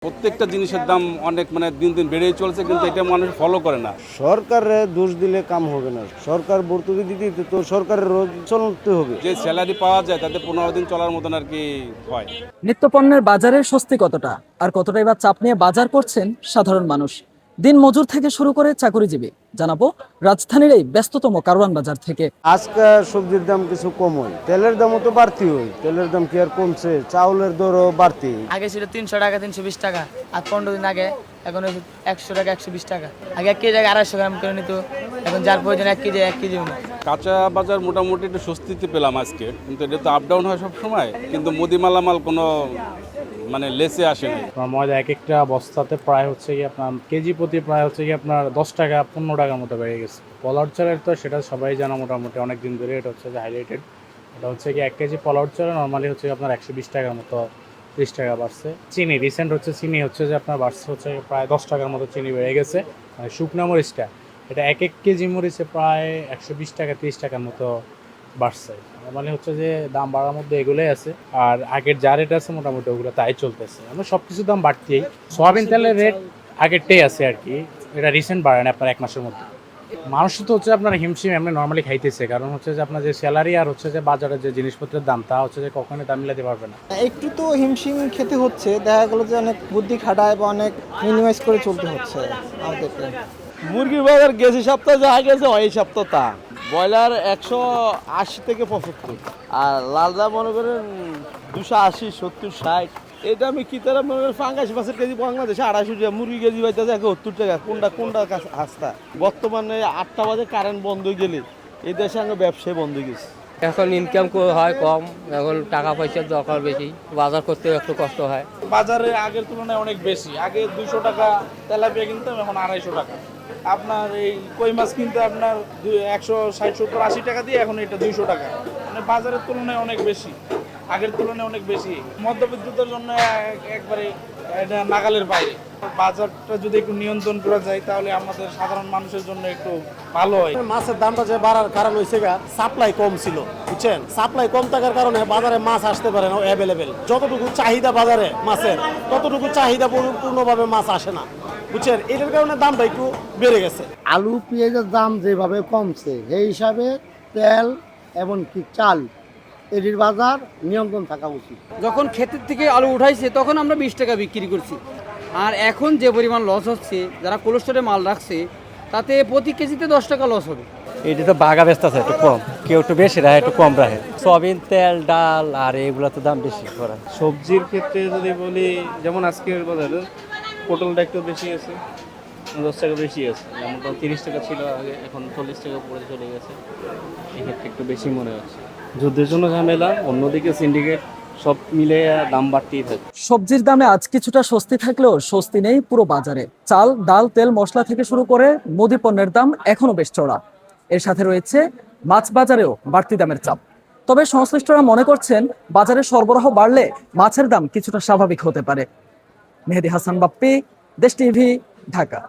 প্রত্যেকটা জিনিসের দাম অনেক দিন দিন বেড়েই চলছে, কিন্তু এটা মানুষ ফলো করে না। সরকারের দোষ দিলে কাম হবে না। সরকার ভর্তুকি দিতে তো সরকারের চলতে হবে। যে স্যালারি পাওয়া যায় তাতে 15 দিন চলার মতন আর কি হয়। নিত্যপণ্যের বাজারে স্বস্তি কতটা আর কতটাই বা চাপ নিয়ে বাজার করছেন সাধারণ মানুষ, দিন মজুর থেকে শুরু করে চাকুরিজীবী, জানাবো রাজধানীর এই ব্যস্ততম কারওয়ান বাজার থেকে। আজকে সবজির দাম কিছু কম হয়, তেলের দামও তো বাড়তি হয়। তেলের দাম কি আর কমছে? চাউলের দরও বাড়তি। আগে ছিল 300 টাকা 320 টাকা, আর 15 দিন আগে এখন 100 টাকা 120 টাকা। আগে 1 কেজি 250 গ্রাম করে নিত, এখন যার প্রয়োজন 1 কেজিও না। কাঁচা বাজার মোটামুটি একটু স্বস্তিতে পেলাম আজকে, কিন্তু এটা তো আপ ডাউন হয় সব সময়। কিন্তু মুদি মালামাল কোনো লেসে আসে না। ময়দা এক একটা বস্তাতে প্রায় হচ্ছে কি আপনার কেজি প্রতি প্রায় হচ্ছে কি আপনার 10 টাকা 15 টাকার মতো বেড়ে গেছে। পলাউড চালের তো সেটা সবাই জানা মোটামুটি অনেক দিন ধরে, এটা হচ্ছে যে হাইলাইটেড। এটা হচ্ছে কি 1 কেজি পলাউড চালে নর্মালি হচ্ছে আপনার 120 টাকার মতো 30 টাকা বাড়ছে। চিনি রিসেন্ট হচ্ছে চিনি হচ্ছে যে আপনার বাড়ছে হচ্ছে প্রায় 10 টাকার মতো চিনি বেড়ে গেছে। শুকনা মরিচটা এটা 1 কেজি মরিচে প্রায় 120 টাকা 30 টাকার মতো বাড়ছে। মানে হচ্ছে যে দাম বাড়ার মধ্যে এগুলোই আছে, আর আগের যা রেট আছে মোটামুটি ওগুলো তাই চলতেছে। আমরা সব কিছুর দাম বাড়তেই, সয়াবিন তেলের রেট আগেরটাই আছে আর কি, এটা রিসেন্ট বাড়ে না আপনার 1 মাসের মধ্যে। মানুষ তো হচ্ছে আপনার হিমশিম এমনি নর্মালি খাইতেছে, কারণ হচ্ছে যে আপনার যে স্যালারি আর হচ্ছে যে বাজারের যে জিনিসপত্রের দাম তা হচ্ছে যে কখনোই দাম মিলাতে পারবে না। একটু তো হিমশিম খেতে হচ্ছে, দেখা গেলো যে অনেক বুদ্ধি খাটায় বা অনেক মিনিমাইজ করে চলতে হচ্ছে আমাদেরকে। মুরগির বাজার গেছে সপ্তাহ যা গেছে এই সপ্তাহ তা ব্রয়লার 180 থেকে 75, আর লালদা মনে করেন 280 70 60। এটা আমি কি তারা মনে করেন পাঙ্গাস মাছের কেজি বাংলাদেশে 250 টাকা, মুরগি কেজি পাইতেছে 71 টাকা। কোনটা হাসতা? বর্তমানে 8টা বাজে কারেন্ট বন্ধ হয়ে গেলে এই দেশে আগে ব্যবসায় বন্ধ হয়ে গেছে। এখন ইনকাম হয় কম, এখন টাকা পয়সার দরকার বেশি, বাজার করতেও একটু কষ্ট হয়। বাজারে আগের তুলনায় অনেক বেশি। আগে 200 টাকা তেলাপিয়া কিনতাম, এখন 250 টাকা। আপনার এই কই মাছ কিনতে আপনার 160 70 80 টাকা দিয়ে, এখন এটা 200 টাকা। বাজারের তুলনায় অনেক বেশি, আগের তুলনায় অনেক বেশি। মধ্যবিত্তদের জন্য একবারে এটা নাগালের বাইরে। বাজারটা যদি একটু নিয়ন্ত্রণ করা যায় তাহলে আমাদের সাধারণ মানুষের জন্য একটু ভালো হয়। মাছের দামটা যে বাড়ার কারণ হয়েছে সাপ্লাই কম ছিল, বুঝছেন? সাপ্লাই কম থাকার কারণে বাজারে মাছ আসতে পারে না অ্যাভেলেবেল। যতটুকু চাহিদা বাজারে মাছের, ততটুকু চাহিদা পূর্ণভাবে মাছ আসে না, বুঝছেন? এটার কারণে দামটা একটু বেড়ে গেছে। আলু পেঁয়াজের দাম যেভাবে কমছে সেই হিসাবে তেল এমনকি চাল এটির বাজার নিয়ন্ত্রণ থাকা উচিত। যখন ক্ষেতের থেকে আলু উঠাইছে তখন আমরা 20 টাকা বিক্রি করছি, আর এখন যে পরিমাণ লস হচ্ছে, যারা কোল্ড স্টোরে মাল রাখছে তাতে প্রতি কেজিতে 10 টাকা লস হবে। এটা তো বাঘা ব্যস্ত আছে, একটু কম, কেউ একটু বেশি রাখে একটু কম রাখে। সয়াবিন তেল ডাল আর এগুলো তো দাম বেশি করা। সবজির ক্ষেত্রে যদি বলি, যেমন আজকের বাজারে পটলটা একটু বেশি আছে, 10 টাকা বেশি আছে। যেমন 30 টাকা ছিল আগে, এখন 40 টাকা পড়ে চলে গেছে। এক্ষেত্রে একটু বেশি মনে হচ্ছে। যুদ্ধের জন্য ঝামেলা, অন্যদিকে সিন্ডিকেট, সব মিলে দাম বাড়তেই থাকে। সবজির দামে আজ কিছুটা স্বস্তি থাকলেও স্বস্তি নেই পুরো বাজারে। চাল ডাল তেল মশলা থেকে শুরু করে মুদি পণ্যের দাম এখনো বেশ চড়া। এর সাথে রয়েছে মাছ বাজারেও বাড়তি দামের চাপ। তবে সংশ্লিষ্টরা মনে করছেন বাজারে সরবরাহ বাড়লে মাছের দাম কিছুটা স্বাভাবিক হতে পারে। মেহেদী হাসান বাপ্পি, দেশ টিভি, ঢাকা।